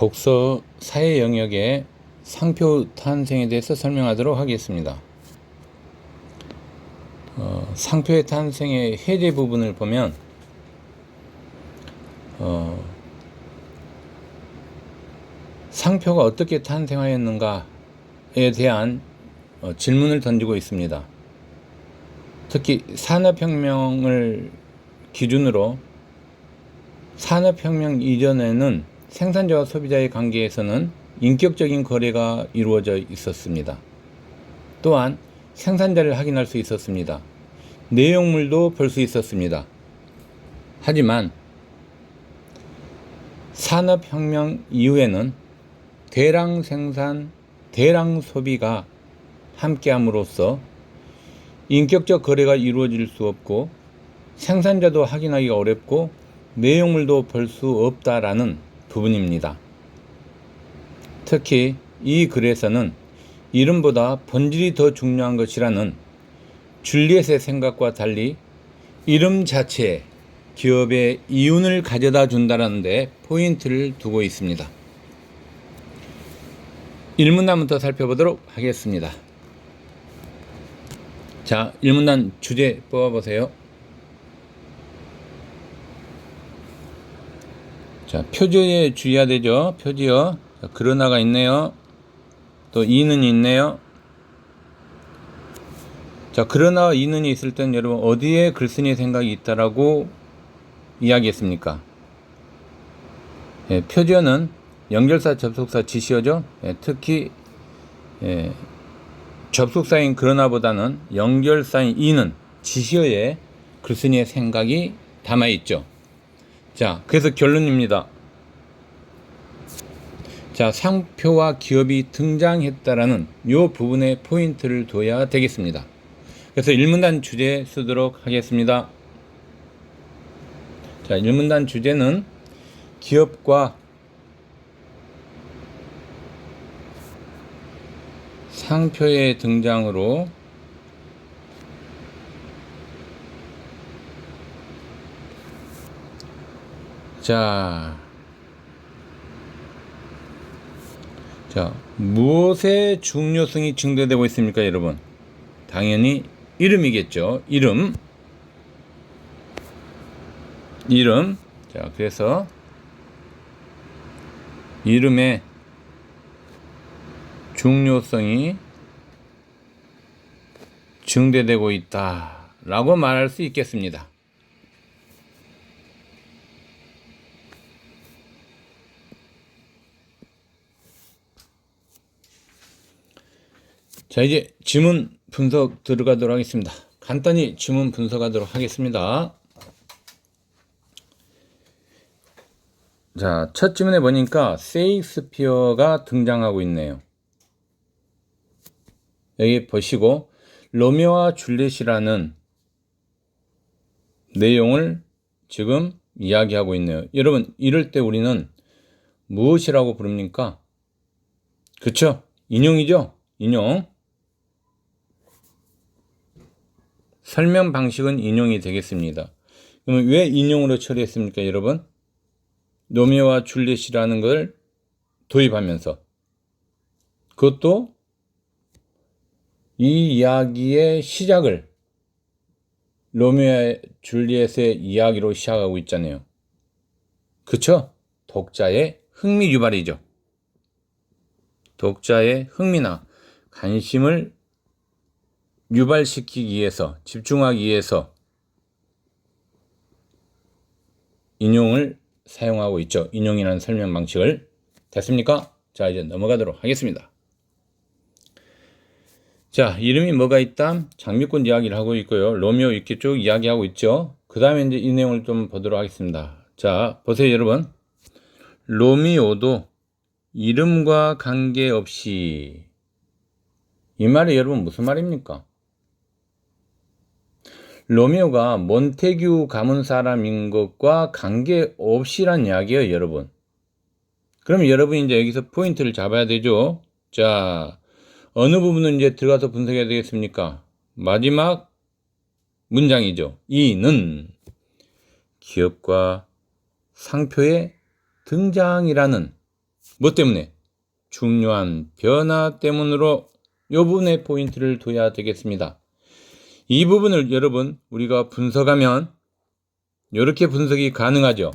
독서 사회 영역의 상표 탄생에 대해서 설명하도록 하겠습니다. 상표의 탄생의 해제 부분을 보면 상표가 어떻게 탄생하였는가에 대한 질문을 던지고 있습니다. 특히 산업혁명을 기준으로 산업혁명 이전에는 생산자와 소비자의 관계에서는 인격적인 거래가 이루어져 있었습니다. 또한 생산자를 확인할 수 있었습니다. 내용물도 볼 수 있었습니다. 하지만 산업혁명 이후에는 대량 생산, 대량 소비가 함께함으로써 인격적 거래가 이루어질 수 없고 생산자도 확인하기가 어렵고 내용물도 볼 수 없다라는 부분입니다. 특히 이 글에서는 이름보다 본질이 더 중요한 것이라는 줄리엣의 생각과 달리 이름 자체에 기업의 이윤을 가져다 준다는 데 포인트를 두고 있습니다. 1문단부터 살펴보도록 하겠습니다. 자, 1문단 주제 뽑아보세요. 자, 표지어에 주의해야 되죠. 표지어. 자, 그러나가 있네요. 또 이는 있네요. 자, 그러나 이는이 있을 땐 여러분 어디에 글쓴이의 생각이 있다라고 이야기했습니까? 표지어는 연결사, 접속사, 지시어죠. 특히 접속사인 그러나보다는 연결사인 이는 지시어에 글쓴이의 생각이 담아있죠. 자, 그래서 결론입니다. 자, 상표와 기업이 등장했다라는 이 부분에 포인트를 둬야 되겠습니다. 그래서 1문단 주제 쓰도록 하겠습니다. 자, 1문단 주제는 기업과 상표의 등장으로 자, 무엇의 중요성이 증대되고 있습니까, 여러분? 당연히 이름이겠죠. 이름. 자, 그래서 이름의 중요성이 증대되고 있다라고 말할 수 있겠습니다. 자, 이제 지문 분석 들어가도록 하겠습니다. 간단히 지문 분석하도록 하겠습니다. 자, 첫 지문에 보니까 셰익스피어가 등장하고 있네요. 여기 보시고 로미오와 줄리엣이라는 내용을 지금 이야기하고 있네요. 여러분, 이럴 때 우리는 무엇이라고 부릅니까? 그쵸? 인용이죠? 인용. 설명 방식은 인용이 되겠습니다. 그러면 왜 인용으로 처리했습니까, 여러분? 로미오와 줄리엣이라는 걸 도입하면서 그것도 이 이야기의 시작을 로미오와 줄리엣의 이야기로 시작하고 있잖아요. 그쵸? 독자의 흥미 유발이죠. 독자의 흥미나 관심을 유발시키기 위해서, 집중하기 위해서 인용을 사용하고 있죠. 인용이라는 설명 방식을. 됐습니까? 자, 이제 넘어가도록 하겠습니다. 자, 이름이 뭐가 있다? 장미꽃 이야기를 하고 있고요. 로미오 이렇게 쭉 이야기하고 있죠. 그 다음에 이제 이 내용을 좀 보도록 하겠습니다. 자, 보세요, 여러분. 로미오도 이름과 관계없이, 이 말이 여러분 무슨 말입니까? 로미오가 몬테규 가문 사람인 것과 관계없이란 이야기예요, 여러분. 그럼 여러분이 이제 여기서 포인트를 잡아야 되죠. 자, 어느 부분은 이제 들어가서 분석해야 되겠습니까? 마지막 문장이죠. 이는 기업과 상표의 등장이라는 뭐 때문에? 중요한 변화 때문으로 이 부분에 포인트를 둬야 되겠습니다. 이 부분을 여러분 우리가 분석하면 이렇게 분석이 가능하죠.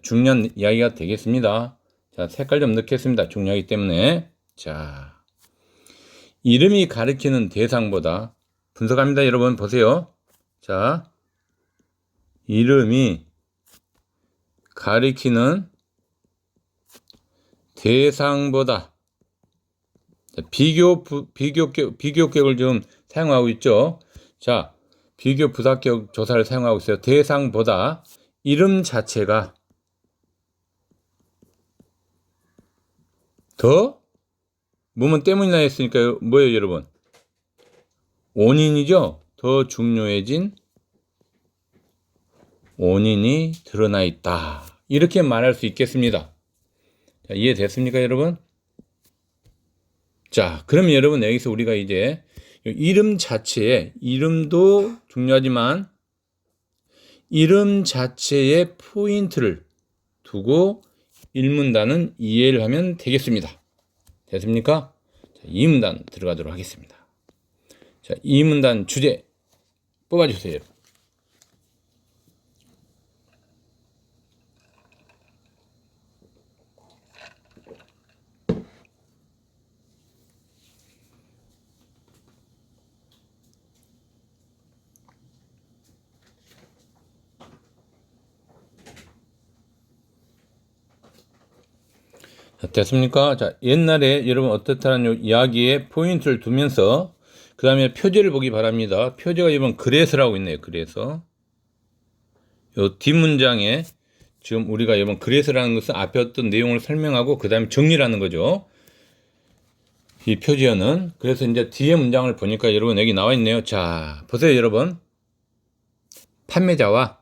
중요한 이야기가 되겠습니다. 자, 색깔 좀 넣겠습니다. 중요하기 때문에. 자, 이름이 가리키는 대상보다 분석합니다. 여러분 보세요. 자, 이름이 가리키는 대상보다 비교격을 좀 사용하고 있죠. 자, 비교 부사격 조사를 사용하고 있어요. 대상보다 이름 자체가 더 뭐뭐 때문이나 했으니까 뭐예요, 여러분? 원인이죠. 더 중요해진 원인이 드러나 있다. 이렇게 말할 수 있겠습니다. 자, 이해됐습니까, 여러분? 자, 그러면 여러분 여기서 우리가 이제 이름 자체에 이름도 중요하지만 이름 자체에 포인트를 두고 일문단은 이해를 하면 되겠습니다. 됐습니까? 자, 이문단 들어가도록 하겠습니다. 자, 이문단 주제 뽑아주세요. 됐습니까? 자, 옛날에 여러분 어떻다는 이야기에 포인트를 두면서 그 다음에 표제를 보기 바랍니다. 표제가 이번 그래서라고 있네요. 그래서 요 뒷문장에 지금 우리가 이번 그래서라는 것은 앞에 어떤 내용을 설명하고 그 다음에 정리라는 거죠. 이 표제어는. 그래서 이제 뒤에 문장을 보니까 여러분 여기 나와 있네요. 자, 보세요 여러분. 판매자와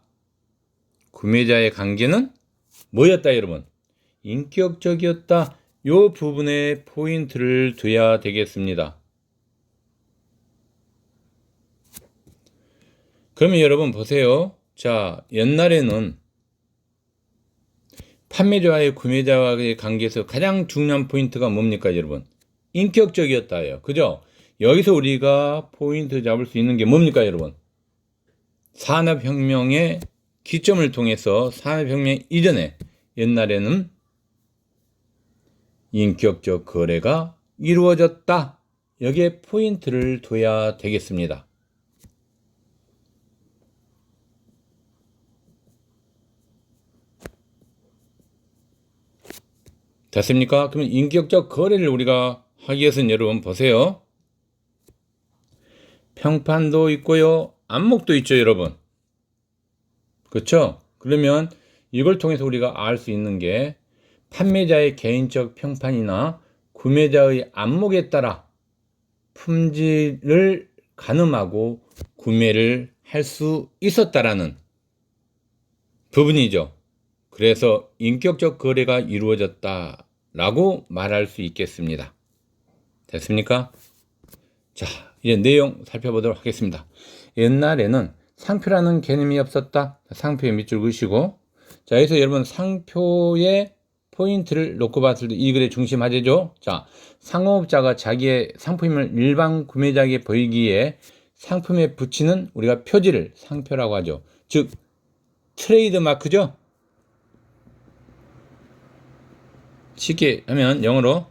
구매자의 관계는 뭐였다 여러분? 인격적이었다. 요 부분에 포인트를 둬야 되겠습니다. 그러면 여러분 보세요. 자, 옛날에는 판매자와의 구매자와의 관계에서 가장 중요한 포인트가 뭡니까 여러분? 인격적이었다예요. 그죠? 여기서 우리가 포인트 잡을 수 있는 게 뭡니까 여러분? 산업혁명의 기점을 통해서 산업혁명 이전에 옛날에는 인격적 거래가 이루어졌다. 여기에 포인트를 둬야 되겠습니다. 됐습니까? 그러면 인격적 거래를 우리가 하기 위해서는 여러분 보세요. 평판도 있고요. 안목도 있죠, 여러분. 그렇죠? 그러면 이걸 통해서 우리가 알 수 있는 게 판매자의 개인적 평판이나 구매자의 안목에 따라 품질을 가늠하고 구매를 할 수 있었다라는 부분이죠. 그래서 인격적 거래가 이루어졌다라고 말할 수 있겠습니다. 됐습니까? 자, 이제 내용 살펴보도록 하겠습니다. 옛날에는 상표라는 개념이 없었다. 상표에 밑줄 그으시고, 자, 여기서 여러분 상표의 포인트를 놓고 봤을 때 이 글의 중심 화제죠. 자, 상업자가 자기의 상품을 일반 구매자에게 보이기에 상품에 붙이는 우리가 표지를 상표라고 하죠. 즉 트레이드 마크죠. 쉽게 하면 영어로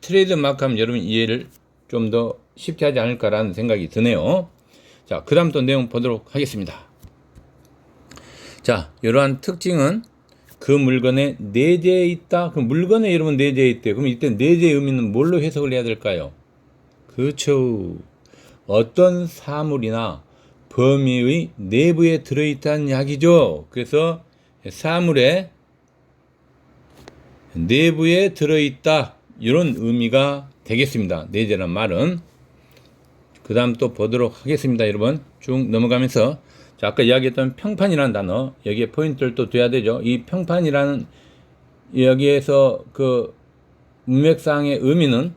트레이드 마크 하면 여러분 이해를 좀 더 쉽게 하지 않을까라는 생각이 드네요. 자, 그 다음 또 내용 보도록 하겠습니다. 자, 이러한 특징은 그 물건에 내재해 있다. 그 물건에 여러분 내재해 있대요. 그럼 이때 내재의 의미는 뭘로 해석을 해야 될까요? 그렇죠. 어떤 사물이나 범위의 내부에 들어있다는 이야기죠. 그래서 사물의 내부에 들어있다. 이런 의미가 되겠습니다. 내재란 말은. 그 다음 또 보도록 하겠습니다. 여러분 쭉 넘어가면서, 자, 아까 이야기했던 평판이라는 단어, 여기에 포인트를 또 둬야 되죠. 이 평판이라는 여기에서 그 문맥상의 의미는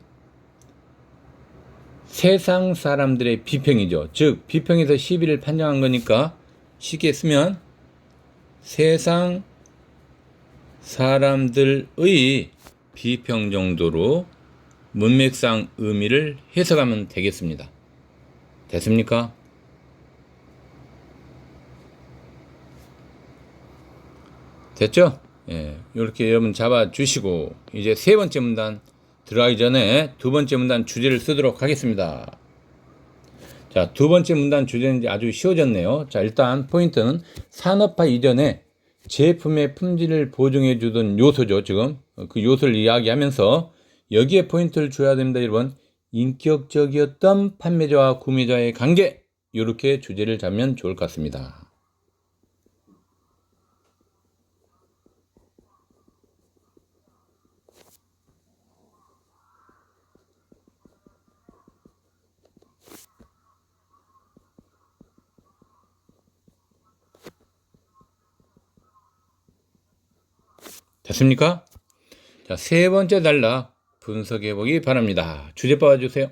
세상 사람들의 비평이죠. 즉 비평에서 시비를 판정한 거니까 쉽게 쓰면 세상 사람들의 비평 정도로 문맥상 의미를 해석하면 되겠습니다. 됐습니까? 됐죠? 예, 이렇게 여러분 잡아주시고 이제 세 번째 문단 들어가기 전에 두 번째 문단 주제를 쓰도록 하겠습니다. 자, 두 번째 문단 주제는 이제 아주 쉬워졌네요. 자, 일단 포인트는 산업화 이전에 제품의 품질을 보증해 주던 요소죠. 지금 그 요소를 이야기하면서 여기에 포인트를 줘야 됩니다. 여러분, 인격적이었던 판매자와 구매자의 관계, 이렇게 주제를 잡으면 좋을 것 같습니다. 됐습니까? 자, 세 번째 단락 분석해 보기 바랍니다. 주제 봐주세요.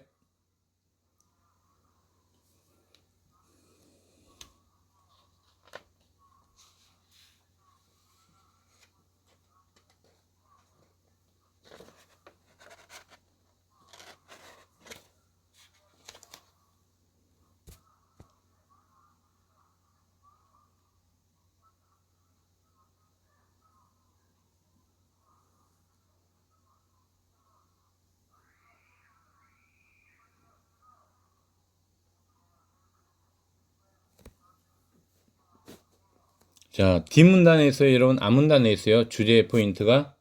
자, 뒷문단에 있어요. 여러분, 앞문단에 있어요. 주제 포인트가.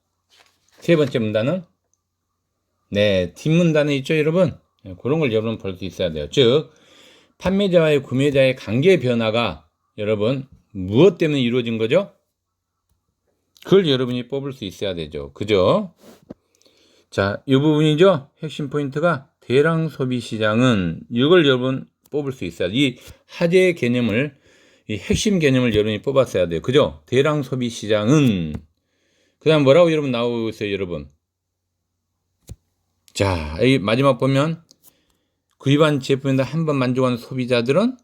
세 번째 문단은? 네, 뒷문단에 있죠, 여러분? 네, 그런 걸 여러분 볼 수 있어야 돼요. 즉, 판매자와의 구매자의 관계 변화가 여러분, 무엇 때문에 이루어진 거죠? 그걸 여러분이 뽑을 수 있어야 되죠. 그죠? 자, 이 부분이죠. 핵심 포인트가 대량 소비 시장은 이걸 여러분 뽑을 수 있어야 돼요. 이 화제의 개념을, 이 핵심 개념을 여러분이 뽑았어야 돼요. 그죠? 대량 소비 시장은, 그 다음 뭐라고 여러분 나오고 있어요, 여러분? 자, 이 마지막 보면 구입한 제품에다 한 번 만족한 소비자들은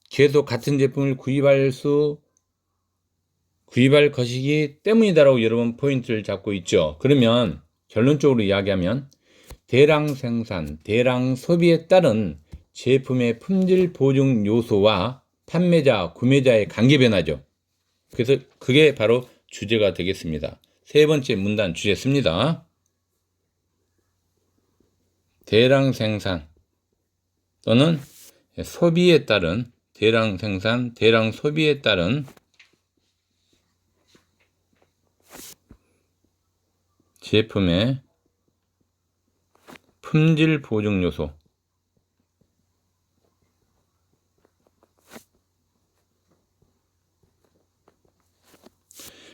계속 같은 제품을 구입할 것이기 때문이다라고 여러분 포인트를 잡고 있죠. 그러면 결론적으로 이야기하면 대량 생산, 대량 소비에 따른 제품의 품질 보증 요소와 판매자, 구매자의 관계 변화죠. 그래서 그게 바로 주제가 되겠습니다. 세 번째 문단 주제 씁니다. 대량 생산 또는 소비에 따른 대량 생산, 대량 소비에 따른 제품의 품질 보증 요소.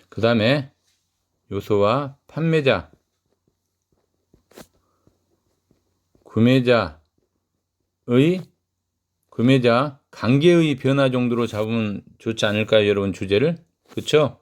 그 다음에 요소와 판매자, 구매자 관계의 변화 정도로 잡으면 좋지 않을까요, 여러분, 주제를? 그쵸?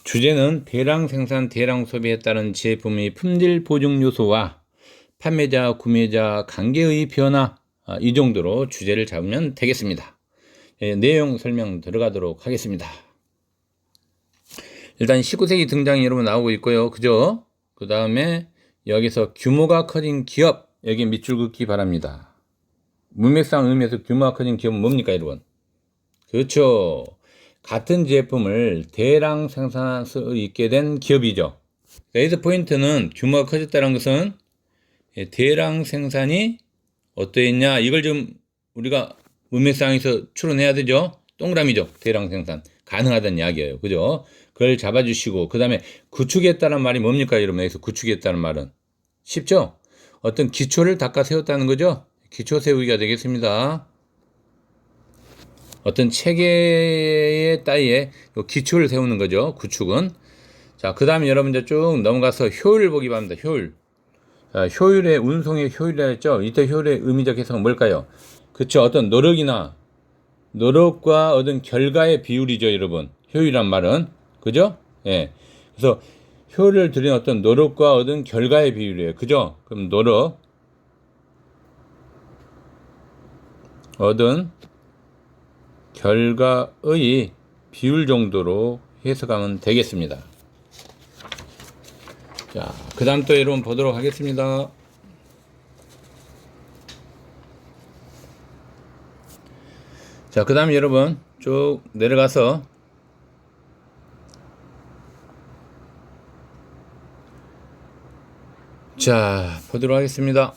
주제는 대량 생산, 대량 소비에 따른 제품의 품질 보증 요소와 판매자, 구매자 관계의 변화, 이 정도로 주제를 잡으면 되겠습니다. 내용 설명 들어가도록 하겠습니다. 일단 19세기 등장이 여러분 나오고 있고요. 그죠? 그 다음에 여기서 규모가 커진 기업, 여기 밑줄 긋기 바랍니다. 문맥상 의미에서 규모가 커진 기업은 뭡니까, 여러분? 그렇죠. 같은 제품을 대량 생산할 수 있게 된 기업이죠. 여기서 포인트는 규모가 커졌다는 것은 대량 생산이 어떠했냐, 이걸 좀 우리가 문맥상에서 추론해야 되죠. 동그라미죠. 대량 생산 가능하다는 이야기예요. 그죠? 그걸 잡아주시고, 그 다음에 구축했다는 말이 뭡니까, 여러분? 여기서 구축했다는 말은 쉽죠? 어떤 기초를 닦아 세웠다는 거죠. 기초 세우기가 되겠습니다. 어떤 체계의 따위에 기초를 세우는 거죠. 구축은. 자, 그 다음에 여러분들 쭉 넘어가서 효율 보기 바랍니다. 효율. 자, 효율의 운송의 효율이라 했죠. 이때 효율의 의미적 해석은 뭘까요? 그쵸. 어떤 노력과 어떤 결과의 비율이죠, 여러분. 효율이란 말은. 그죠? 예. 그래서 효율을 들인 어떤 노력과 얻은 결과의 비율이에요. 그죠? 그럼 얻은 결과의 비율 정도로 해석하면 되겠습니다. 자, 그 다음 또 여러분 보도록 하겠습니다. 자, 그 다음 여러분 쭉 내려가서 자, 보도록 하겠습니다.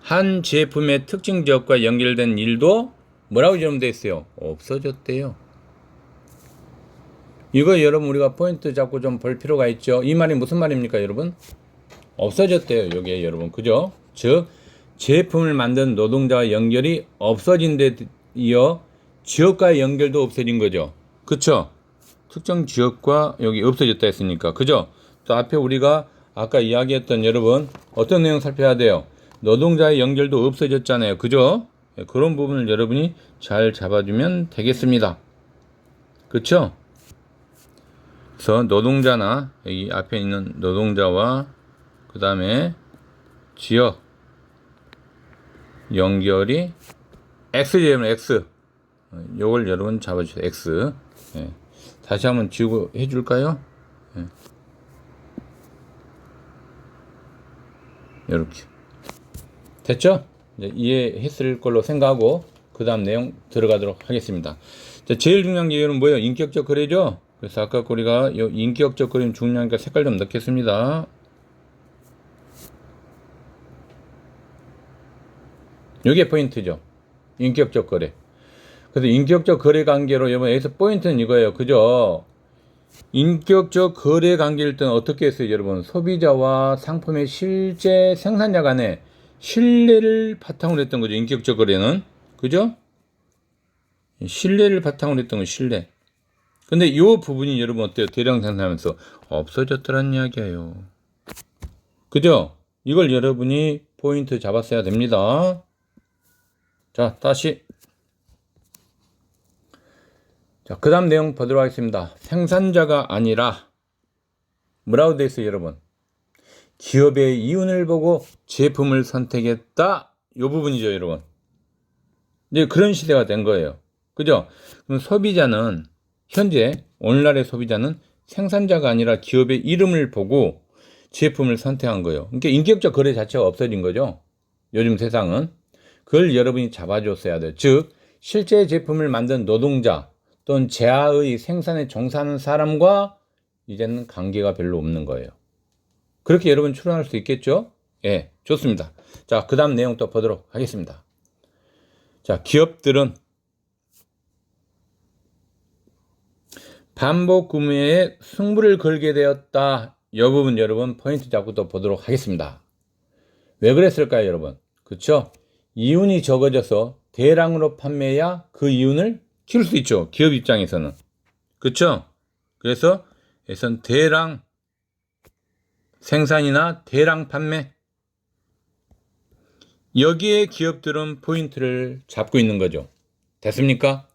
한 제품의 특징 지역과 연결된 일도 뭐라고 적용되어 있어요? 없어졌대요. 이거 여러분 우리가 포인트 잡고 좀 볼 필요가 있죠. 이 말이 무슨 말입니까, 여러분? 없어졌대요, 요게 여러분. 그죠? 즉 제품을 만든 노동자와 연결이 없어진 데 이어 지역과의 연결도 없어진 거죠. 그쵸? 특정 지역과 여기 없어졌다 했으니까. 그죠? 또 앞에 우리가 아까 이야기했던 여러분 어떤 내용 살펴야 돼요? 노동자의 연결도 없어졌잖아요. 그죠? 그런 부분을 여러분이 잘 잡아주면 되겠습니다. 그쵸? 그래서 노동자나 여기 앞에 있는 노동자와 그 다음에 지역 연결이 X제면 X. 요걸 여러분 잡아주세요. X. 예. 다시 한번 지우고 해줄까요? 예. 이렇게. 됐죠? 이제 이해했을 걸로 생각하고 그 다음 내용 들어가도록 하겠습니다. 자, 제일 중요한 게 이거는 뭐예요? 인격적 거래죠? 그래서 아까 우리가 이 인격적 거래는 중요하니까 색깔 좀 넣겠습니다. 이게 포인트죠. 인격적 거래. 그래서 인격적 거래 관계로 여러분 여기서 포인트는 이거예요. 그죠? 인격적 거래 관계일 때는 어떻게 했어요, 여러분? 소비자와 상품의 실제 생산자 간의 신뢰를 바탕으로 했던 거죠. 인격적 거래는. 그죠? 신뢰를 바탕으로 했던 거 신뢰. 근데 이 부분이 여러분 어때요? 대량 생산하면서 없어졌더란 이야기예요. 그죠? 이걸 여러분이 포인트 잡았어야 됩니다. 자, 다시. 자, 그 다음 내용 보도록 하겠습니다. 생산자가 아니라 뭐라고 되어 있어요, 여러분? 기업의 이윤을 보고 제품을 선택했다. 이 부분이죠, 여러분. 이제 그런 시대가 된 거예요. 그죠? 그럼 소비자는 현재 오늘날의 소비자는 생산자가 아니라 기업의 이름을 보고 제품을 선택한 거예요. 그러니까 인격적 거래 자체가 없어진 거죠. 요즘 세상은. 그걸 여러분이 잡아줬어야 돼요. 즉 실제 제품을 만든 노동자 또는 제아의 생산에 종사하는 사람과 이제는 관계가 별로 없는 거예요. 그렇게 여러분 추론할 수 있겠죠? 예, 좋습니다. 자, 그 다음 내용 또 보도록 하겠습니다. 자, 기업들은 반복 구매에 승부를 걸게 되었다. 이 부분 여러분 포인트 잡고 또 보도록 하겠습니다. 왜 그랬을까요, 여러분? 그쵸? 이윤이 적어져서 대량으로 판매해야 그 이윤을 키울 수 있죠. 기업 입장에서는. 그쵸? 그래서 대량 생산이나 대량 판매. 여기에 기업들은 포인트를 잡고 있는 거죠. 됐습니까?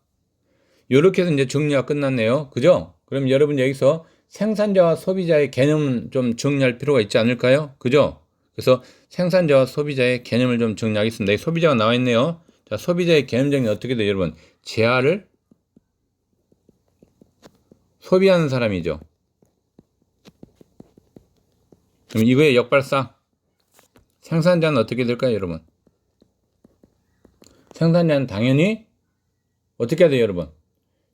이렇게 해서 이제 정리가 끝났네요. 그죠? 그럼 여러분 여기서 생산자와 소비자의 개념은 좀 정리할 필요가 있지 않을까요? 그죠? 그래서 생산자와 소비자의 개념을 좀 정리하겠습니다. 소비자가 나와 있네요. 자, 소비자의 개념 정리 어떻게 돼요, 여러분? 재화를 소비하는 사람이죠. 그럼 이거의 역발상. 생산자는 어떻게 될까요, 여러분? 생산자는 당연히 어떻게 해야 돼요, 여러분?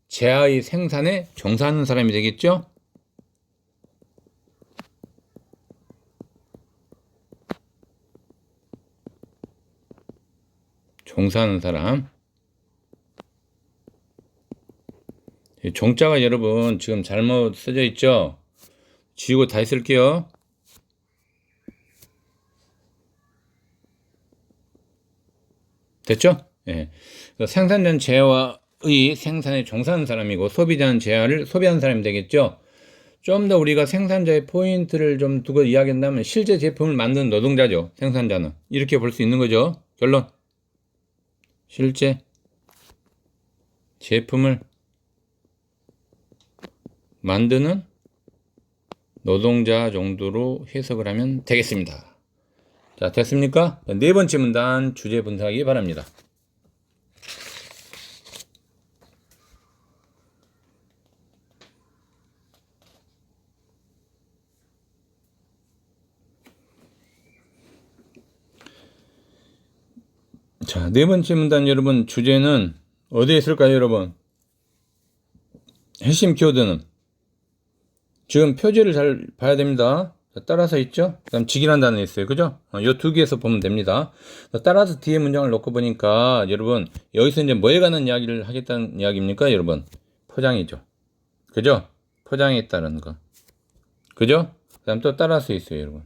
재화의 생산에 종사하는 사람이 되겠죠? 종사하는 사람. 종자가 여러분 지금 잘못 써져 있죠? 지우고 다시 쓸게요. 됐죠? 예. 생산자는 재화의 생산에 종사하는 사람이고 소비자는 재화를 소비하는 사람이 되겠죠? 좀 더 우리가 생산자의 포인트를 좀 두고 이야기한다면 실제 제품을 만드는 노동자죠. 생산자는. 이렇게 볼 수 있는 거죠. 결론. 실제 제품을 만드는 노동자 정도로 해석을 하면 되겠습니다. 자, 됐습니까? 네 번째 문단 주제 분석하기 바랍니다. 자, 네 번째 문단 여러분 주제는 어디에 있을까요, 여러분? 핵심 키워드는 지금 표지를 잘 봐야 됩니다. 자, 따라서 있죠? 그 다음 직이란 단어 있어요. 그죠? 요 두 개에서 보면 됩니다. 따라서 뒤에 문장을 놓고 보니까 여러분 여기서 이제 뭐에 관한 이야기를 하겠다는 이야기입니까, 여러분? 포장이죠. 그죠? 포장에 따른 거. 그죠? 그 다음 또 따라서 있어요, 여러분.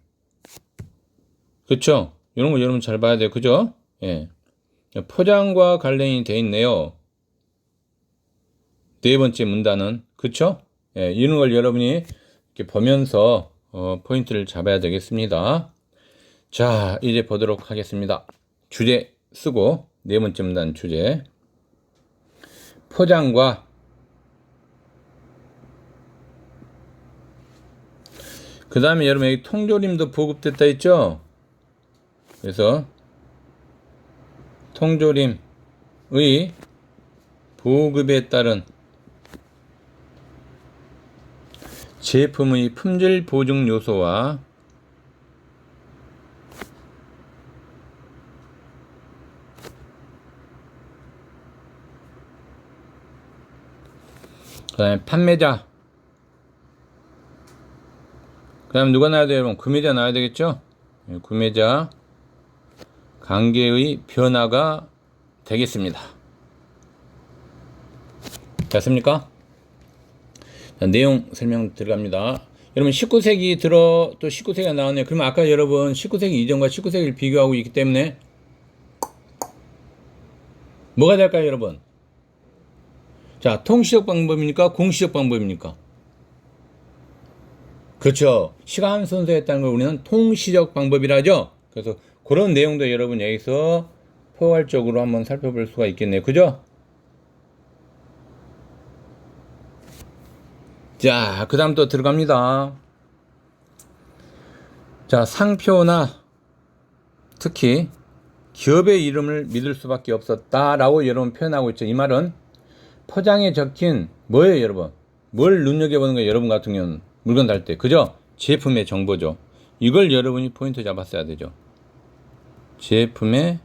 그쵸? 이런 거 여러분 잘 봐야 돼요. 그죠? 예. 포장과 관련이 돼 있네요. 네 번째 문단은. 그쵸? 예, 이런 걸 여러분이 이렇게 보면서 포인트를 잡아야 되겠습니다. 자, 이제 보도록 하겠습니다. 주제 쓰고 네 번째 문단 주제. 포장과 그 다음에 여러분 여기 통조림도 보급됐다 했죠? 그래서 통조림의 보급에 따른 제품의 품질 보증 요소와 그 다음에 판매자, 그 다음에 누가 나와야 돼요, 여러분? 구매자 나와야 되겠죠? 구매자 관계의 변화가 되겠습니다. 됐습니까? 자, 내용 설명 들어갑니다. 여러분 19세기 또 19세기가 나왔네요. 그러면 아까 여러분 19세기 이전과 19세기를 비교하고 있기 때문에 뭐가 될까요, 여러분? 자, 통시적 방법입니까? 공시적 방법입니까? 그렇죠. 시간 순서였다는 걸 우리는 통시적 방법이라 하죠. 그래서 그런 내용도 여러분 여기서 포괄적으로 한번 살펴볼 수가 있겠네요. 그죠? 자, 그 다음 또 들어갑니다. 자, 상표나 특히 기업의 이름을 믿을 수밖에 없었다라고 여러분 표현하고 있죠. 이 말은 포장에 적힌 뭐예요, 여러분? 뭘 눈여겨보는 거예요, 여러분 같은 경우는? 물건 달 때. 그죠? 제품의 정보죠. 이걸 여러분이 포인트 잡았어야 되죠. 제품의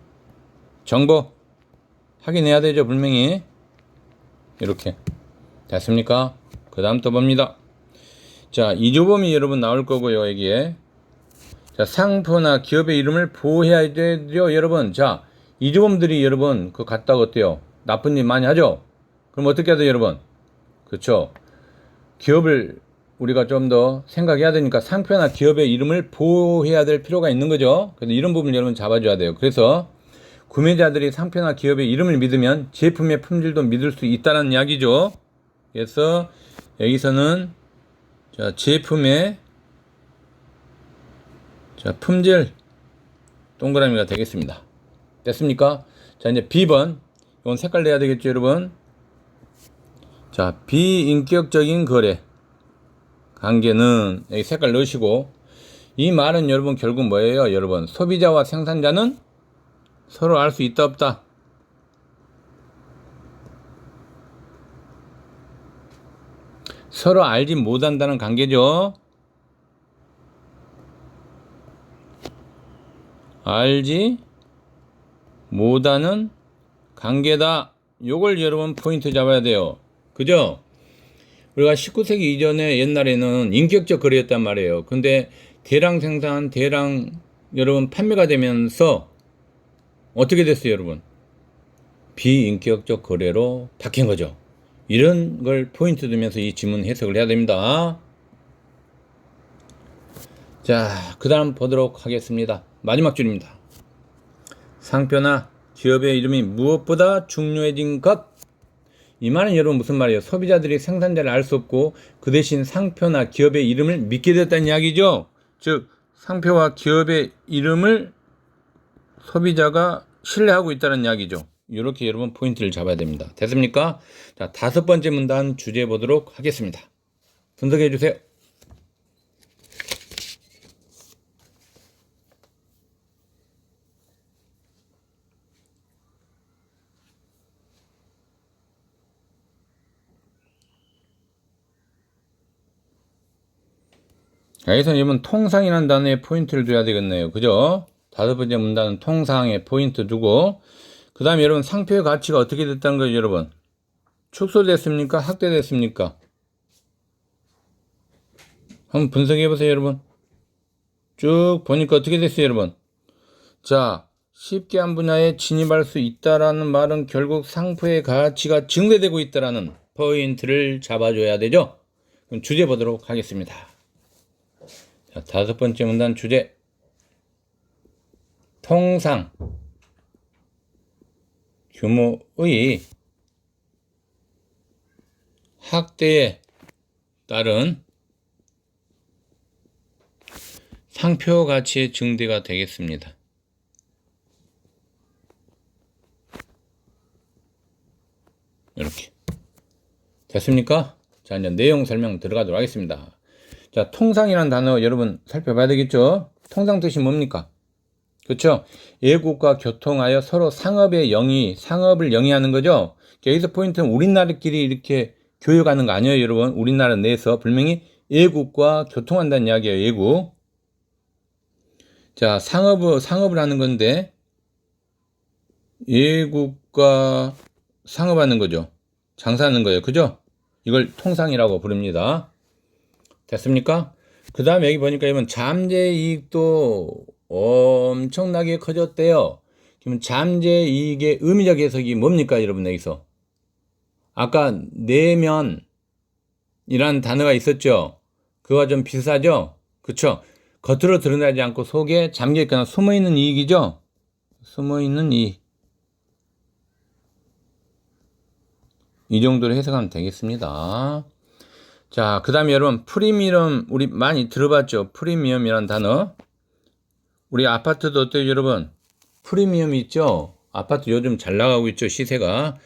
정보 확인해야 되죠, 분명히. 이렇게 됐습니까? 그 다음 또 봅니다. 자, 이조범이 여러분 나올 거고요, 여기에. 자, 상표나 기업의 이름을 보호해야 되죠, 여러분. 자, 이조범들이 여러분 그거 갔다가 어때요? 나쁜 일 많이 하죠? 그럼 어떻게 해야 돼요, 여러분? 그렇죠. 기업을 우리가 좀 더 생각해야 되니까 상표나 기업의 이름을 보호해야 될 필요가 있는 거죠. 그래서 이런 부분 여러분 잡아줘야 돼요. 그래서 구매자들이 상표나 기업의 이름을 믿으면 제품의 품질도 믿을 수 있다는 이야기죠. 그래서 여기서는 자, 제품의 자, 품질 동그라미가 되겠습니다. 됐습니까? 자, 이제 B번. 이건 색깔 내야 되겠죠, 여러분? 자, 비인격적인 거래 관계는 여기 색깔 넣으시고, 이 말은 여러분 결국 뭐예요, 여러분? 소비자와 생산자는 서로 알 수 있다 없다? 서로 알지 못한다는 관계죠. 알지 못하는 관계다. 요걸 여러분 포인트 잡아야 돼요. 그죠? 우리가 19세기 이전에 옛날에는 인격적 거래였단 말이에요. 근데 대량 생산, 대량 여러분 판매가 되면서 어떻게 됐어요, 여러분? 비인격적 거래로 바뀐 거죠. 이런 걸 포인트 두면서 이 지문 해석을 해야 됩니다. 자, 그 다음 보도록 하겠습니다. 마지막 줄입니다. 상표나 기업의 이름이 무엇보다 중요해진 것. 이 말은 여러분 무슨 말이에요? 소비자들이 생산자를 알 수 없고 그 대신 상표나 기업의 이름을 믿게 됐다는 이야기죠. 즉 상표와 기업의 이름을 소비자가 신뢰하고 있다는 이야기죠. 이렇게 여러분 포인트를 잡아야 됩니다. 됐습니까? 자, 5번째 문단 주제 보도록 하겠습니다. 분석해 주세요. 여기서 여러분 통상이라는 단어에 포인트를 줘야 되겠네요. 그죠? 5번째 문단은 통상에 포인트 두고, 그 다음에 여러분 상표의 가치가 어떻게 됐다는 거죠, 여러분? 축소됐습니까? 확대됐습니까? 한번 분석해 보세요, 여러분. 쭉 보니까 어떻게 됐어요, 여러분? 자, 쉽게 한 분야에 진입할 수 있다라는 말은 결국 상표의 가치가 증대되고 있다라는 포인트를 잡아줘야 되죠? 그럼 주제 보도록 하겠습니다. 자, 5번째 문단 주제. 통상 규모의 확대에 따른 상표 가치의 증대가 되겠습니다. 이렇게 됐습니까? 자, 이제 내용 설명 들어가도록 하겠습니다. 자, 통상이라는 단어 여러분 살펴봐야 되겠죠? 통상 뜻이 뭡니까? 그렇죠? 애국과 교통하여 서로 상업을 영위하는 거죠. 여기서 포인트는 우리나라끼리 이렇게 교역하는 거 아니에요, 여러분. 우리나라 내에서 분명히 애국과 교통한다는 이야기예요, 애국. 자, 상업을 하는 건데 애국과 상업하는 거죠. 장사하는 거예요, 그죠? 이걸 통상이라고 부릅니다. 됐습니까? 그 다음에 여기 보니까 여러분 잠재이익도 엄청나게 커졌대요. 그러면 잠재이익의 의미적 해석이 뭡니까, 여러분? 여기서 아까 내면이라는 단어가 있었죠. 그거와 좀 비슷하죠? 그쵸? 겉으로 드러나지 않고 속에 잠겨있거나 숨어있는 이익이죠. 숨어있는 이익, 이 정도로 해석하면 되겠습니다. 자, 그 다음에 여러분 프리미엄, 우리 많이 들어봤죠? 프리미엄이라는 단어. 우리 아파트도 어때요, 여러분? 프리미엄이 있죠? 아파트 요즘 잘 나가고 있죠, 시세가.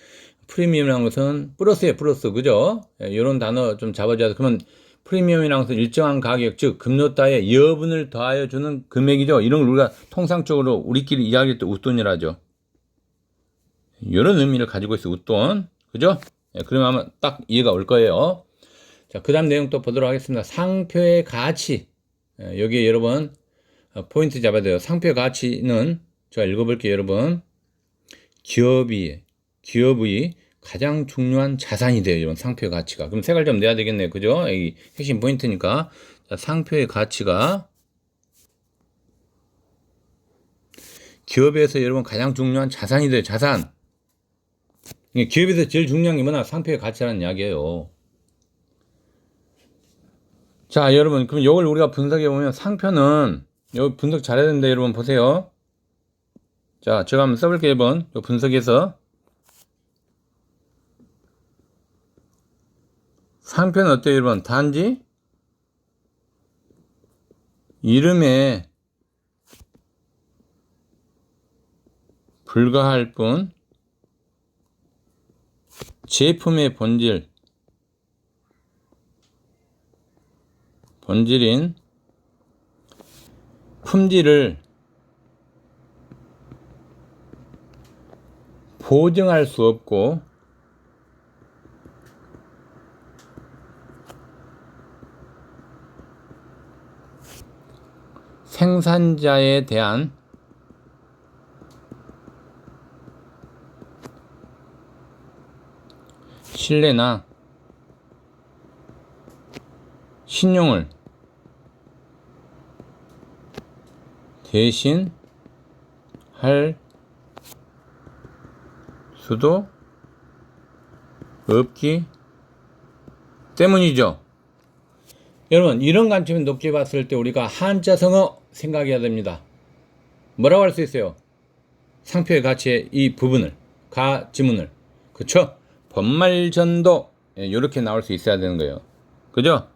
프리미엄이라는 것은 플러스예요, 플러스. 그죠? 이런 단어 좀 잡아줘야 돼. 그러면 프리미엄이라는 것은 일정한 가격, 즉 금노따에 여분을 더하여 주는 금액이죠. 이런 걸 우리가 통상적으로 우리끼리 이야기할 때 웃돈이라죠. 이런 의미를 가지고 있어, 웃돈. 그죠? 그러면 아마 딱 이해가 올 거예요. 자, 그 다음 내용 또 보도록 하겠습니다. 상표의 가치. 여기에 여러분 포인트 잡아야 돼요. 상표의 가치는 제가 읽어볼게요, 여러분. 기업의 가장 중요한 자산이 돼요, 이런 상표의 가치가. 그럼 색을 좀 내야 되겠네요, 그죠? 여기 핵심 포인트니까. 자, 상표의 가치가 기업에서 여러분 가장 중요한 자산이 돼요, 자산. 기업에서 제일 중요한 게 뭐냐? 상표의 가치라는 이야기예요. 자, 여러분, 그럼 이걸 우리가 분석해 보면 상표는, 여기 분석 잘해야 되는데, 여러분 보세요. 자, 제가 한번 써볼게요, 이번. 분석해서. 상표는 어때요, 여러분? 단지 이름에 불과할 뿐, 제품의 본질인 품질을 보증할 수 없고 생산자에 대한 신뢰나 신용을 대신 할 수도 없기 때문이죠. 여러분, 이런 관점을 높게 봤을 때 우리가 한자성어 생각해야 됩니다. 뭐라고 할 수 있어요? 상표의 가치의 이 부분을, 지문을. 그쵸? 번말전도 이렇게 나올 수 있어야 되는 거예요. 그죠?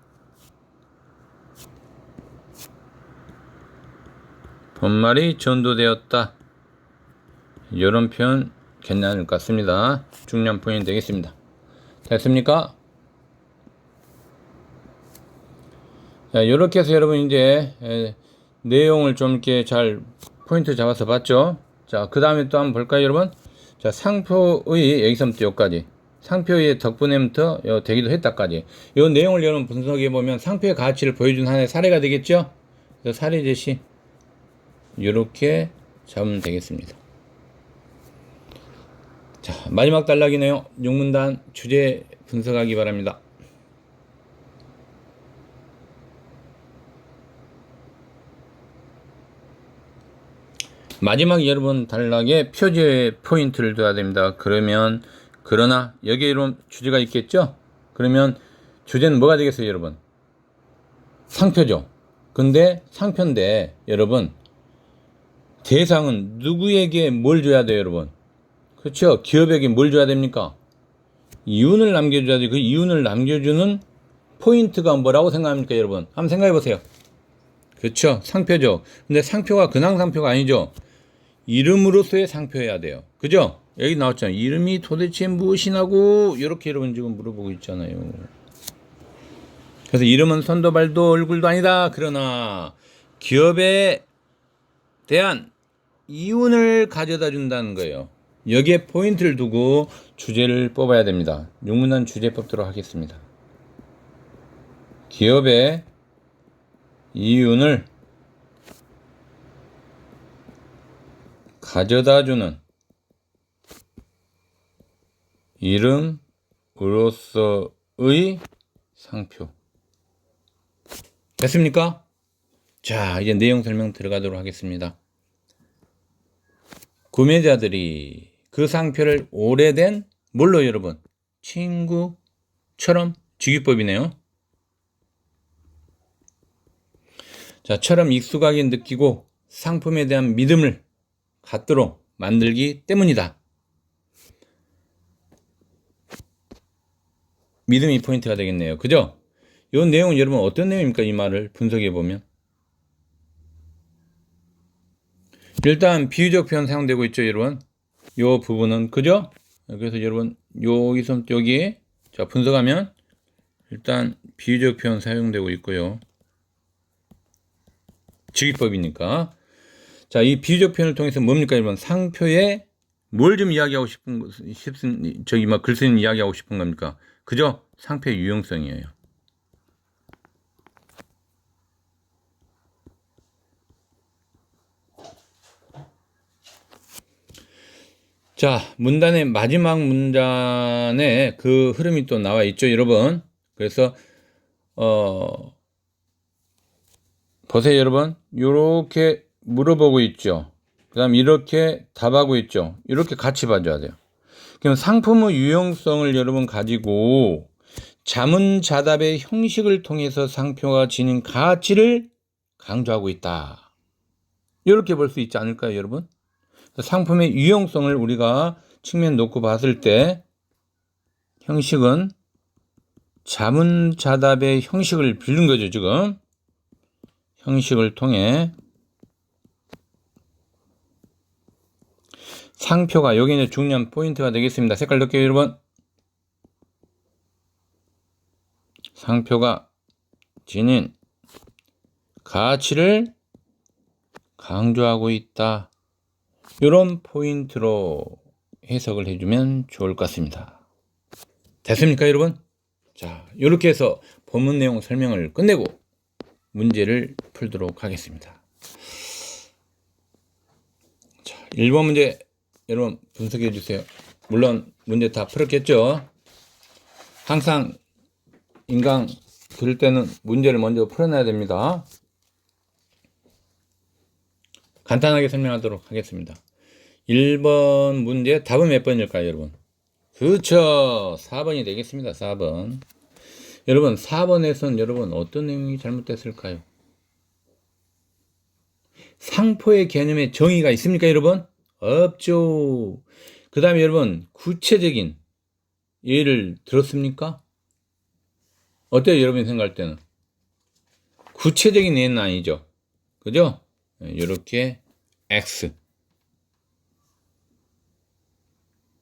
번말이 전도되었다. 이런 표현 괜찮을 것 같습니다. 중요한 포인트 되겠습니다. 됐습니까? 자, 이렇게 해서 여러분 이제 내용을 좀 이렇게 잘 포인트 잡아서 봤죠? 자, 그 다음에 또 한번 볼까요, 여러분? 자, 상표의 여기서부터 여기까지. 상표의 덕분에부터 되기도 했다까지. 이 내용을 여러분 분석해 보면 상표의 가치를 보여준 하나의 사례가 되겠죠? 사례 제시. 이렇게 잡으면 되겠습니다. 자, 마지막 단락이네요. 6문단 주제 분석하기 바랍니다. 마지막 여러분 단락에 표제 포인트를 둬야 됩니다. 그러나 여기에 이런 주제가 있겠죠? 그러면 주제는 뭐가 되겠어요, 여러분? 상표죠. 근데 상표인데 여러분 대상은 누구에게 뭘 줘야 돼요, 여러분? 그렇죠? 기업에게 뭘 줘야 됩니까? 이윤을 남겨줘야 돼. 그 이윤을 남겨주는 포인트가 뭐라고 생각합니까, 여러분? 한번 생각해 보세요. 그렇죠? 상표죠. 근데 상표가 근황 상표가 아니죠. 이름으로서의 상표여야 돼요. 그죠? 여기 나왔잖아요. 이름이 도대체 무엇이냐고 이렇게 여러분 지금 물어보고 있잖아요. 그래서 이름은 손도 발도 얼굴도 아니다. 그러나 기업에 대한 이윤을 가져다 준다는 거예요. 여기에 포인트를 두고 주제를 뽑아야 됩니다. 6문단 주제 뽑도록 하겠습니다. 기업의 이윤을 가져다주는 이름으로서의 상표. 됐습니까? 자, 이제 내용 설명 들어가도록 하겠습니다. 구매자들이 그 상표를 오래된 뭘로 여러분? 친구처럼 직유법이네요. 자, 처럼 익숙하게 느끼고 상품에 대한 믿음을 갖도록 만들기 때문이다. 믿음이 포인트가 되겠네요. 그죠? 이 내용은 여러분 어떤 내용입니까? 이 말을 분석해 보면 일단 비유적 표현 사용되고 있죠, 여러분. 이 부분은 그죠? 그래서 여러분 여기서 여기 자 분석하면 일단 비유적 표현 사용되고 있고요. 직유법이니까. 자, 이 비유적 표현을 통해서 뭡니까, 여러분? 상표에 뭘 좀 이야기하고 글 쓰는 이야기하고 싶은 겁니까? 그죠? 상표의 유용성이에요. 자, 문단의 마지막 문단에 그 흐름이 또 나와 있죠, 여러분. 그래서 보세요, 여러분. 요렇게 물어보고 있죠. 그 다음 이렇게 답하고 있죠. 이렇게 같이 봐줘야 돼요. 그럼 상품의 유용성을 여러분 가지고 자문자답의 형식을 통해서 상표가 지닌 가치를 강조하고 있다. 이렇게 볼 수 있지 않을까요, 여러분? 상품의 유용성을 우리가 측면 놓고 봤을 때 형식은 자문자답의 형식을 빌린 거죠, 지금. 형식을 통해 상표가 여기는 중요한 포인트가 되겠습니다. 색깔 넣을게요, 여러분. 상표가 지닌 가치를 강조하고 있다. 이런 포인트로 해석을 해주면 좋을 것 같습니다. 됐습니까, 여러분? 자, 이렇게 해서 본문 내용 설명을 끝내고 문제를 풀도록 하겠습니다. 자, 1번 문제 여러분 분석해 주세요. 물론 문제 다 풀었겠죠? 항상 인강 들을 때는 문제를 먼저 풀어놔야 됩니다. 간단하게 설명하도록 하겠습니다. 1번 문제 답은 몇 번일까요, 여러분? 그렇죠. 4번이 되겠습니다. 4번. 여러분 4번에서는 여러분 어떤 내용이 잘못됐을까요? 상표의 개념에 정의가 있습니까, 여러분? 없죠. 그 다음에 여러분 구체적인 예를 들었습니까? 어때요, 여러분이 생각할 때는? 구체적인 예는 아니죠. 그죠? 이렇게 X.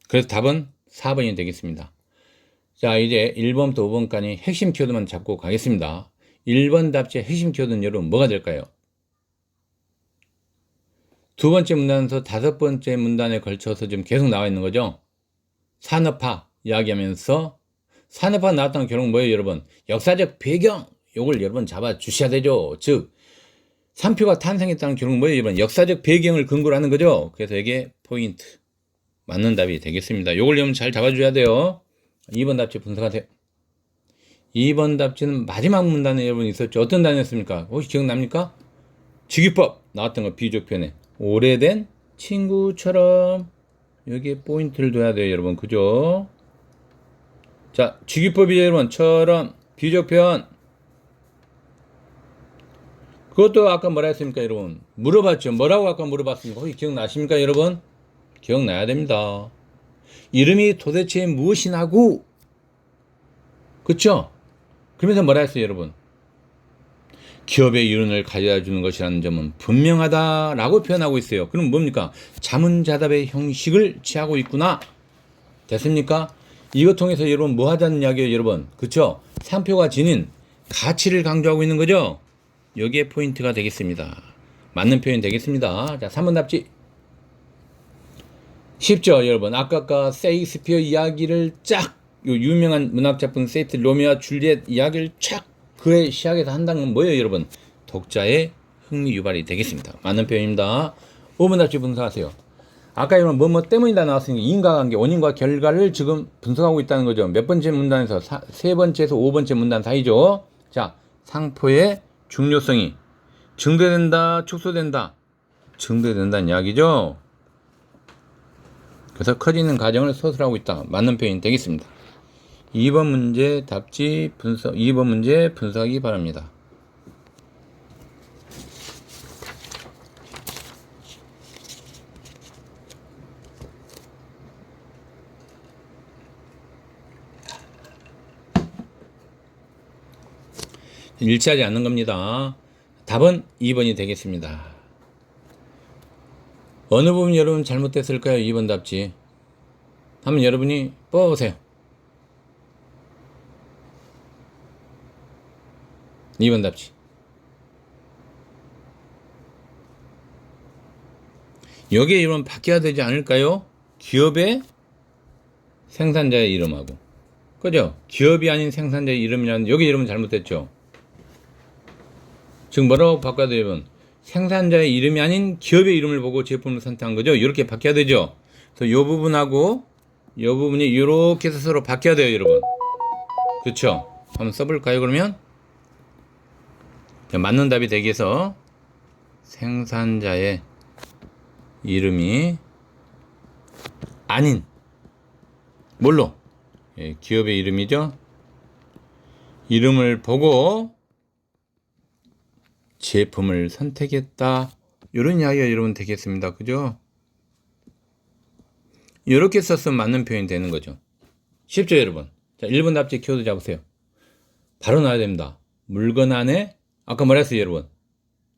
그래서 답은 4번이 되겠습니다. 자, 이제 1번부터 5번까지 핵심 키워드만 잡고 가겠습니다. 1번 답지의 핵심 키워드는 여러분 뭐가 될까요? 두 번째 문단에서 다섯 번째 문단에 걸쳐서 지금 계속 나와 있는 거죠. 산업화 이야기하면서 산업화 나왔다는 결론은 뭐예요, 여러분? 역사적 배경, 요걸 여러분 잡아 주셔야 되죠. 즉 상표가 탄생했다는 결론은 뭐예요, 여러분? 역사적 배경을 근거로 하는 거죠. 그래서 이게 포인트, 맞는 답이 되겠습니다. 요걸 여러분 잘 잡아줘야 돼요. 2번 답지 분석하세요. 2번 답지는 마지막 문단에 여러분 있었죠. 어떤 단어였습니까? 혹시 기억납니까? 직위법 나왔던 거, 비조편에 오래된 친구처럼. 여기에 포인트를 둬야 돼요, 여러분. 그죠? 자, 직위법이죠, 여러분. 처럼, 비조편. 그것도 아까 뭐라 했습니까, 여러분? 물어봤죠. 뭐라고 아까 물어봤습니까? 혹시 기억나십니까, 여러분? 기억나야 됩니다. 이름이 도대체 무엇이냐고. 그쵸? 그러면서 뭐라 했어요, 여러분? 기업의 이론을 가져다 주는 것이라는 점은 분명하다라고 표현하고 있어요. 그럼 뭡니까? 자문자답의 형식을 취하고 있구나. 됐습니까? 이것 통해서 여러분 뭐 하자는 이야기예요, 여러분? 그쵸? 상표가 지닌 가치를 강조하고 있는 거죠? 여기에 포인트가 되겠습니다. 맞는 표현 되겠습니다. 자, 3번 답지. 쉽죠, 여러분? 아까 세익스피어 이야기를 쫙, 요 유명한 문학작품 세이트 로미오와 줄리엣 이야기를 쫙 그의 시작에서 한다는 건 뭐예요, 여러분? 독자의 흥미 유발이 되겠습니다. 맞는 표현입니다. 5번 답지 분석하세요. 아까 여러분 뭐뭐 때문이다 나왔으니까 인과관계, 원인과 결과를 지금 분석하고 있다는 거죠. 몇 번째 문단에서 세 번째에서 5번째 문단 사이죠. 자, 상표의 중요성이 증대된다, 축소된다. 증대된다는 이야기죠. 그래서 커지는 과정을 서술하고 있다. 맞는 표현이 되겠습니다. 2번 문제 답지 분석, 2번 문제 분석하기 바랍니다. 일치하지 않는 겁니다. 답은 2번이 되겠습니다. 어느 부분이 여러분 잘못됐을까요? 2번 답지. 한번 여러분이 뽑아보세요. 2번 답지. 여기에 이름 바뀌어야 되지 않을까요? 기업의 생산자의 이름하고. 그죠? 기업이 아닌 생산자의 이름이라는, 여기 이름은 잘못됐죠? 지금 뭐라고 바꿔야 돼요, 여러분? 생산자의 이름이 아닌 기업의 이름을 보고 제품을 선택한 거죠? 이렇게 바뀌어야 되죠? 그래서 이 부분하고 이 부분이 이렇게 해서 서로 바뀌어야 돼요, 여러분. 그쵸? 한번 써볼까요, 그러면? 자, 맞는 답이 되기 위해서 생산자의 이름이 아닌, 뭘로? 예, 기업의 이름이죠? 이름을 보고 제품을 선택했다. 이런 이야기가 여러분 되겠습니다. 그죠? 이렇게 썼으면 맞는 표현이 되는 거죠. 쉽죠, 여러분? 자, 1번 답지 키워드 잡으세요. 바로 나와야 됩니다. 물건 안에, 아까 말했어요, 여러분.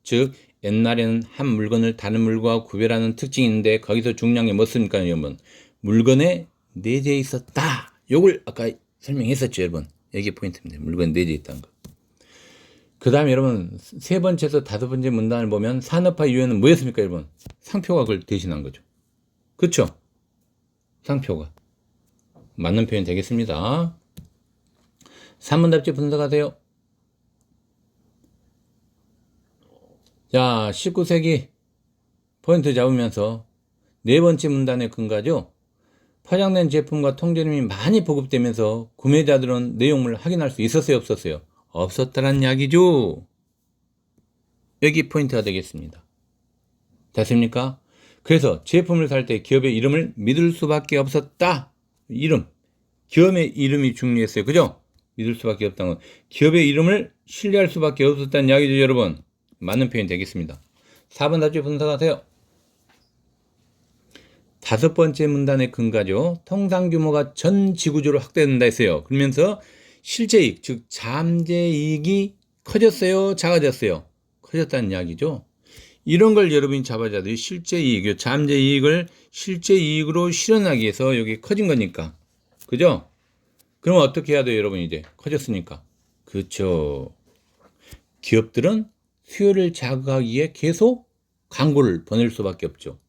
즉, 옛날에는 한 물건을 다른 물건과 구별하는 특징이 있는데, 거기서 중요한 게 뭐습니까, 여러분? 물건에 내재해 있었다. 요걸 아까 설명했었죠, 여러분. 여기 포인트입니다. 물건에 내재해 있다는 거. 그 다음에 여러분, 세 번째에서 다섯 번째 문단을 보면 산업화 이후에는 뭐였습니까, 여러분? 상표가 그걸 대신한 거죠. 그쵸? 상표가. 맞는 표현 되겠습니다. 3번 답지 분석하세요. 자, 19세기 포인트 잡으면서 네 번째 문단의 근거죠. 포장된 제품과 통조림이 많이 보급되면서 구매자들은 내용물을 확인할 수 있었어요, 없었어요? 없었다는 이야기죠. 여기 포인트가 되겠습니다. 됐습니까? 그래서 제품을 살 때 기업의 이름을 믿을 수밖에 없었다. 이름. 기업의 이름이 중요했어요. 그죠? 믿을 수밖에 없다는 건 기업의 이름을 신뢰할 수밖에 없었다는 이야기죠, 여러분. 맞는 표현 되겠습니다. 4번 답지 분석하세요. 5번째 문단의 근거죠. 통상 규모가 전 지구적으로 확대된다 했어요. 그러면서 실제이익, 즉 잠재이익이 커졌어요, 작아졌어요? 커졌다는 이야기죠. 이런 걸 여러분이 잡아줘야 돼요. 실제이익, 잠재이익을 실제이익으로 실현하기 위해서 여기 커진 거니까. 그죠? 그럼 어떻게 해야 돼요, 여러분? 이제 커졌으니까. 그렇죠. 기업들은 수요를 자극하기 위해 계속 광고를 보낼 수밖에 없죠.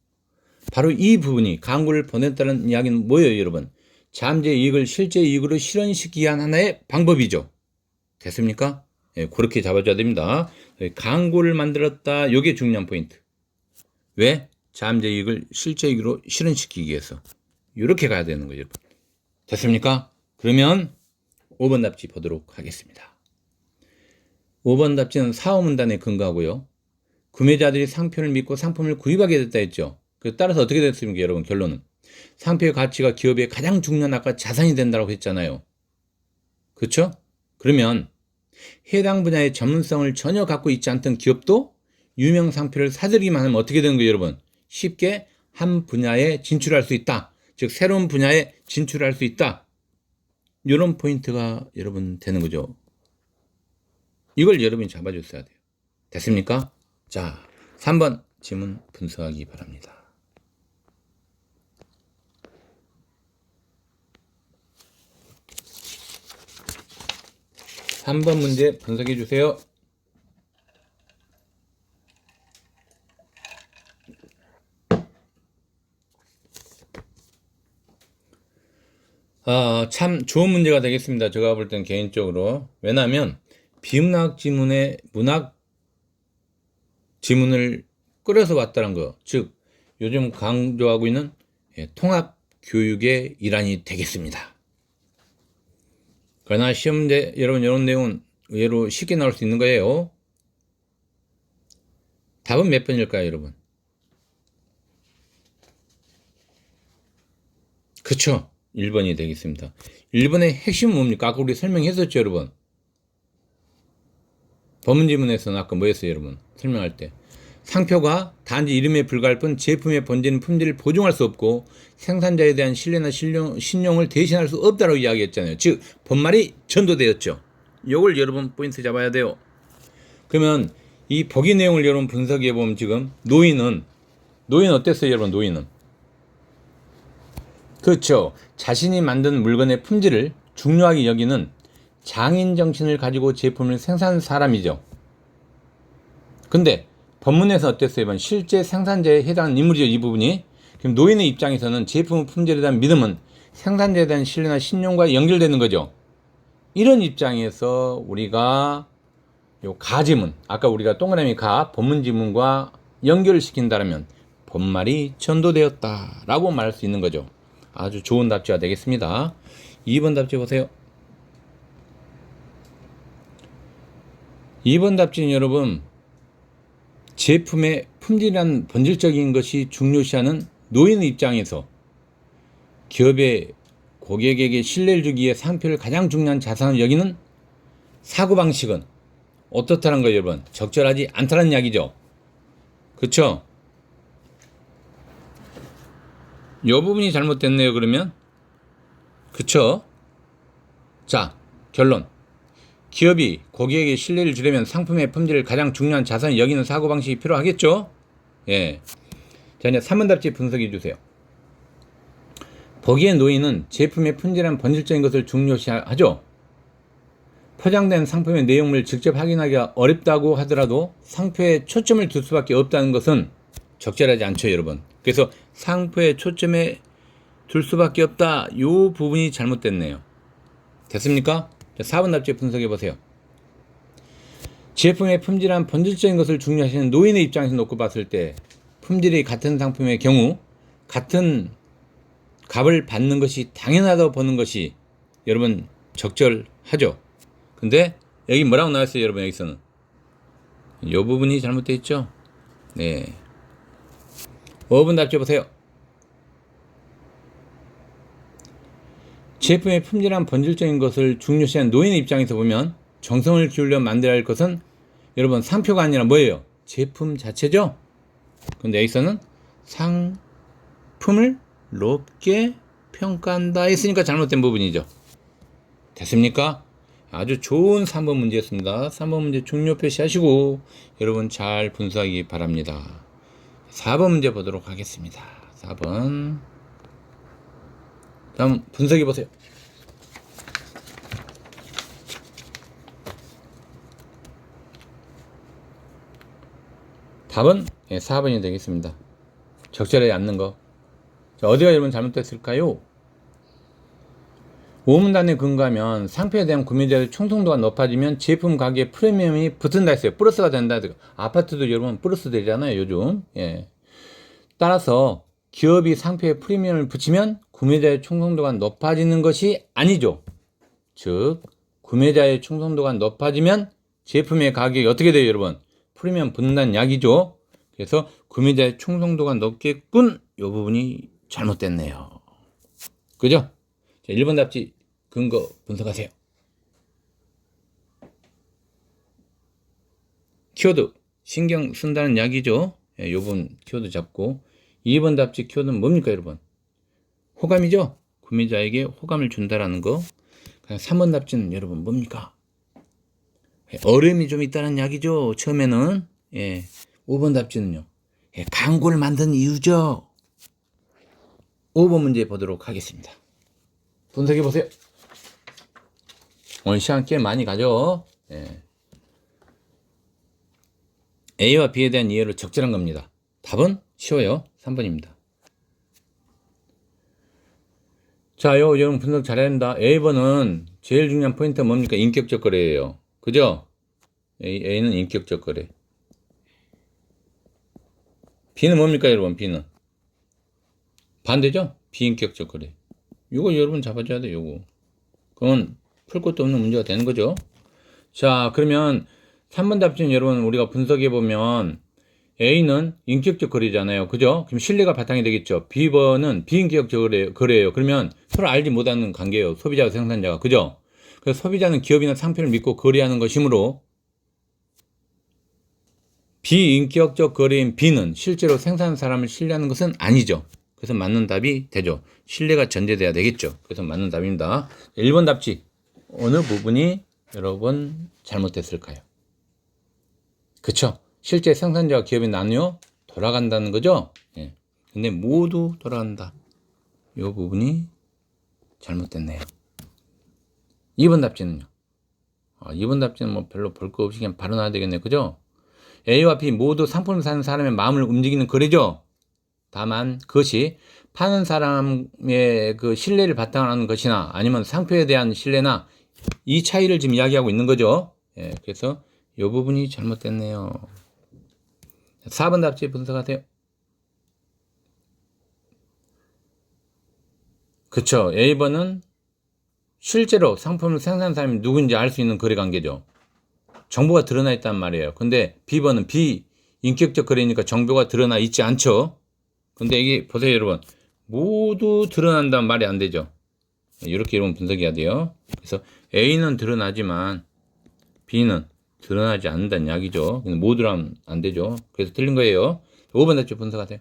바로 이 부분이 광고를 보냈다는 이야기는 뭐예요, 여러분? 잠재이익을 실제이익으로 실현시키기 위한 하나의 방법이죠. 됐습니까? 예, 그렇게 잡아줘야 됩니다. 광고를 만들었다. 이게 중요한 포인트. 왜? 잠재이익을 실제이익으로 실현시키기 위해서. 이렇게 가야 되는 거죠, 여러분. 됐습니까? 그러면 5번 답지 보도록 하겠습니다. 5번 답지는 사후문단에 근거하고요. 구매자들이 상표를 믿고 상품을 구입하게 됐다 했죠. 따라서 어떻게 됐습니까, 여러분? 결론은 상표의 가치가 기업의 가장 중요한 아까 자산이 된다고 했잖아요. 그렇죠? 그러면 해당 분야의 전문성을 전혀 갖고 있지 않던 기업도 유명 상표를 사들이기만 하면 어떻게 되는 거예요, 여러분? 쉽게 한 분야에 진출할 수 있다. 즉 새로운 분야에 진출할 수 있다. 이런 포인트가 여러분 되는 거죠. 이걸 여러분이 잡아줬어야 돼요. 됐습니까? 자, 3번 지문 분석하기 바랍니다. 3번 문제 분석해 주세요. 참 좋은 문제가 되겠습니다. 제가 볼 땐 개인적으로. 왜냐하면 비문학 지문에 문학 지문을 끌어서 왔다는 거. 즉 요즘 강조하고 있는 통합 교육의 일환이 되겠습니다. 그러나 시험 문제 여러분 이런 내용은 의외로 쉽게 나올 수 있는 거예요. 답은 몇 번일까요, 여러분? 그쵸? 1번이 되겠습니다. 1번의 핵심은 뭡니까? 아까 우리 설명했었죠, 여러분. 법문지문에서는 아까 뭐 했어요, 여러분? 설명할 때. 상표가 단지 이름에 불과할 뿐 제품의 본질은 품질을 보증할 수 없고 생산자에 대한 신뢰나 신용을 대신할 수 없다고 이야기했잖아요. 즉 본말이 전도되었죠. 이걸 여러분 포인트 잡아야 돼요. 그러면 이 보기 내용을 여러분 분석해 보면 지금 노인은 어땠어요, 여러분? 노인은 그렇죠. 자신이 만든 물건의 품질을 중요하게 여기는 장인 정신을 가지고 제품을 생산한 사람이죠. 근데 법문에서 어땠어요? 이번 실제 생산자에 해당하는 인물이죠, 이 부분이. 그럼 노인의 입장에서는 제품 품질에 대한 믿음은 생산자에 대한 신뢰나 신용과 연결되는 거죠. 이런 입장에서 우리가 요 가지문, 아까 우리가 동그라미 가 법문 지문과 연결을 시킨다면 본말이 전도되었다라고 말할 수 있는 거죠. 아주 좋은 답지가 되겠습니다. 2번 답지 보세요. 2번 답지는 여러분 제품의 품질이란 본질적인 것이 중요시하는 노인의 입장에서 기업의 고객에게 신뢰를 주기 위해 상표를 가장 중요한 자산을 여기는 사고방식은 어떻다는 거예요, 여러분? 적절하지 않다는 이야기죠. 그쵸? 이 부분이 잘못됐네요, 그러면. 그쵸? 자, 결론. 기업이 고객에게 신뢰를 주려면 상품의 품질을 가장 중요한 자산을 여기는 사고방식이 필요하겠죠? 예. 자, 이제 3번 답지 분석해 주세요. 보기엔 노인은 제품의 품질한 본질적인 것을 중요시하죠. 포장된 상품의 내용물을 직접 확인하기가 어렵다고 하더라도 상표에 초점을 둘 수밖에 없다는 것은 적절하지 않죠, 여러분. 그래서 상표에 초점에 둘 수밖에 없다. 이 부분이 잘못됐네요. 됐습니까? 4번 답지 분석해 보세요. 제품의 품질한 본질적인 것을 중요하시는 노인의 입장에서 놓고 봤을 때 품질이 같은 상품의 경우 같은 값을 받는 것이 당연하다고 보는 것이 여러분 적절하죠. 근데 여기 뭐라고 나왔어요, 여러분? 여기서는 이 부분이 잘못되어 있죠. 네. 5번 답지 보세요. 제품의 품질한 본질적인 것을 중요시하는 노인의 입장에서 보면 정성을 기울여 만들어야 할 것은 여러분 상표가 아니라 뭐예요? 제품 자체죠. 근데 여기서는 상품을 높게 평가한다 했으니까 잘못된 부분이죠. 됐습니까? 아주 좋은 3번 문제였습니다. 3번 문제 중요 표시하시고 여러분 잘 분석하기 바랍니다. 4번 문제 보도록 하겠습니다. 4번. 다음 분석해 보세요. 답은 4번이 되겠습니다. 적절하지 않는 거. 자, 어디가 여러분 잘못됐을까요? 오문단에 근거하면 상표에 대한 구매자의 충성도가 높아지면 제품 가격에 프리미엄이 붙은다 했어요. 플러스가 된다. 아파트도 여러분 플러스 되잖아요, 요즘. 예. 따라서 기업이 상표에 프리미엄을 붙이면 구매자의 충성도가 높아지는 것이 아니죠. 즉, 구매자의 충성도가 높아지면 제품의 가격이 어떻게 돼요, 여러분? 프리미엄 붙는다는 이야기죠. 그래서 구매자의 충성도가 높겠군. 이 부분이 잘못됐네요. 그죠? 자, 1번 답지 근거 분석하세요. 키워드 신경 쓴다는 이야기죠. 예, 요번 키워드 잡고 2번 답지 키워드는 뭡니까 여러분? 호감이죠. 구매자에게 호감을 준다라는 거. 그냥 3번 답지는 여러분 뭡니까? 어려움이 좀 있다는 이야기죠. 처음에는. 예, 5번 답지는요. 예, 광고를 만든 이유죠. 5번 문제 보도록 하겠습니다. 분석해 보세요. 오늘 시간 꽤 많이 가죠. 예. A와 B에 대한 이해로 적절한 겁니다. 답은 쉬워요. 3번입니다. 자, 여러분 분석 잘해야 된다. A번은 제일 중요한 포인트가 뭡니까? 인격적 거래예요. 그죠? A는 인격적 거래. B는 뭡니까, 여러분? B는 반대죠? 비인격적 거래. 이거 여러분 잡아줘야 돼요, 요거. 그건 풀 것도 없는 문제가 되는 거죠. 자, 그러면 3번 답지는 여러분 우리가 분석해 보면 A는 인격적 거래잖아요. 그죠? 그럼 신뢰가 바탕이 되겠죠. B번은 비인격적 거래예요. 그러면 서로 알지 못하는 관계예요. 소비자와 생산자가. 그죠? 그래서 소비자는 기업이나 상표를 믿고 거래하는 것이므로 비인격적 거래인 B는 실제로 생산하는 사람을 신뢰하는 것은 아니죠. 그래서 맞는 답이 되죠. 신뢰가 전제돼야 되겠죠. 그래서 맞는 답입니다. 1번 답지. 어느 부분이 여러분 잘못됐을까요? 그쵸? 실제 생산자와 기업이 나뉘어 돌아간다는 거죠? 예. 근데 모두 돌아간다. 이 부분이 잘못됐네요. 2번 답지는요? 2번 답지는 뭐 별로 볼 거 없이 그냥 바로 나와야 되겠네요. 그죠? A와 B 모두 상품을 사는 사람의 마음을 움직이는 거래죠? 다만 그것이 파는 사람의 그 신뢰를 바탕으로 하는 것이나 아니면 상표에 대한 신뢰나 이 차이를 지금 이야기하고 있는 거죠. 예, 그래서 이 부분이 잘못됐네요. 4번 답지 분석하세요. 그쵸. A번은 실제로 상품을 생산하는 사람이 누군지 알 수 있는 거래 관계죠. 정보가 드러나 있단 말이에요. 근데 B번은 비인격적 거래니까 정보가 드러나 있지 않죠. 근데 이게 보세요, 여러분. 모두 드러난다는 말이 안 되죠. 이렇게 여러분 분석해야 돼요. 그래서 A는 드러나지만 B는 드러나지 않는다는 이야기죠. 근데 모두라면 안 되죠. 그래서 틀린 거예요. 5번 답지 분석하세요.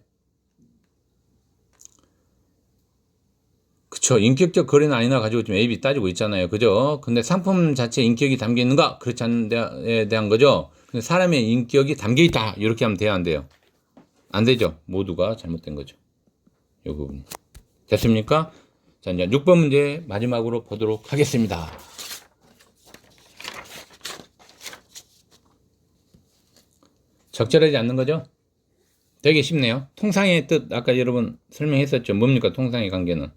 그쵸. 인격적 거래는 아니나 가지고 지금 A, B 따지고 있잖아요. 그죠? 근데 상품 자체에 인격이 담겨 있는가? 그렇지 않은 데에 대한 거죠. 근데 사람의 인격이 담겨 있다. 이렇게 하면 돼요, 안 돼요? 안 되죠. 모두가 잘못된 거죠. 이 부분. 됐습니까? 자, 이제 6번 문제 마지막으로 보도록 하겠습니다. 적절하지 않는 거죠? 되게 쉽네요. 통상의 뜻, 아까 여러분 설명했었죠. 뭡니까? 통상의 관계는.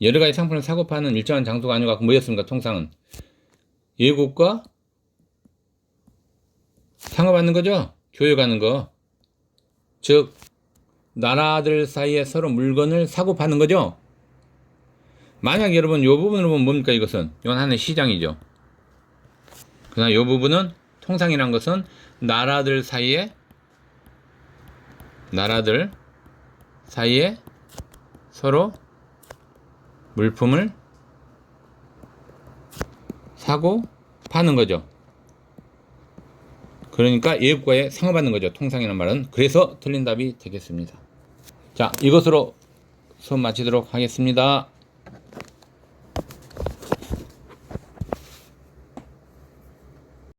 여러 가지 상품을 사고 파는 일정한 장소가 아니고 뭐였습니까? 통상은. 예국과 상호받는 거죠? 교역하는 거. 즉, 나라들 사이에 서로 물건을 사고 파는 거죠? 만약 여러분, 이 부분으로 보면 뭡니까? 이것은. 이건 하나의 시장이죠. 그러나 이 부분은 통상이란 것은 나라들 사이에 서로 물품을 사고 파는 거죠. 그러니까 예국과의 상호받는 거죠. 통상이라는 말은. 그래서 틀린 답이 되겠습니다. 자, 이것으로 수업 마치도록 하겠습니다.